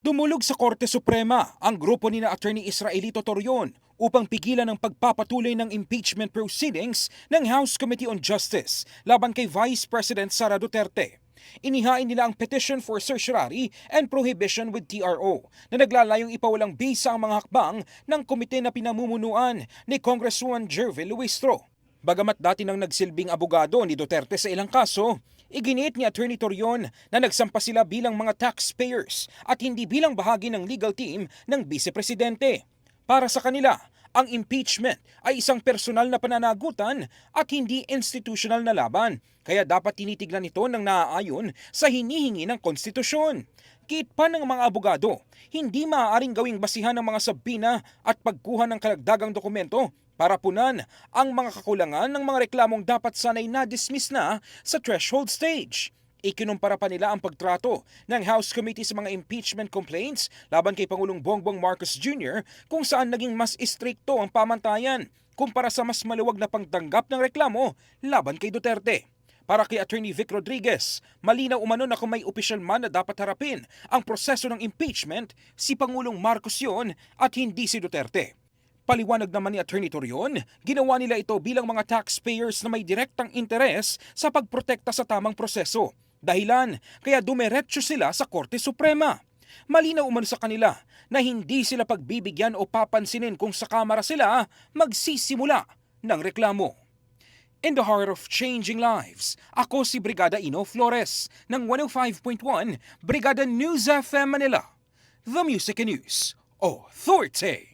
Dumulog sa Korte Suprema ang grupo ni na Attorney Israelito Torion upang pigilan ang pagpapatuloy ng impeachment proceedings ng House Committee on Justice laban kay Vice President Sara Duterte. Inihain nila ang petition for certiorari and prohibition with TRO na naglalayong ipawalang bisa ang mga hakbang ng komite na pinamumunuan ni Congresswoman Jervil Luistro. Bagamat dati nang nagsilbing abogado ni Duterte sa ilang kaso, iginiit ni Attorney Torion na nagsampa sila bilang mga taxpayers at hindi bilang bahagi ng legal team ng Vice-Presidente. Para sa kanila, ang impeachment ay isang personal na pananagutan at hindi institutional na laban, kaya dapat tinitignan ito ng naaayon sa hinihingi ng konstitusyon. Kiit pa ng mga abogado, hindi maaaring gawing basihan ng mga sabina at pagkuha ng karagdagang dokumento para punan ang mga kakulangan ng mga reklamong dapat sanay na-dismiss na sa threshold stage. Ikinumpara pa nila ang pagtrato ng House Committee sa mga impeachment complaints laban kay Pangulong Bongbong Marcos Jr. kung saan naging mas istrikto ang pamantayan kumpara sa mas maluwag na pagtanggap ng reklamo laban kay Duterte. Para kay Attorney Vic Rodriguez, malinaw umano na kung may opisyal man na dapat harapin ang proseso ng impeachment, si Pangulong Marcos yun at hindi si Duterte. Paliwanag naman ni Attorney Torion, ginawa nila ito bilang mga taxpayers na may direktang interes sa pagprotekta sa tamang proseso. Dahilan, kaya dumiretso sila sa Korte Suprema. Malinaw umano sa kanila na hindi sila pagbibigyan o papansinin kung sa Kamara sila magsisimula ng reklamo. In the heart of changing lives, ako si Brigada Ino Flores ng 105.1 Brigada News FM Manila. The Music and News Authority.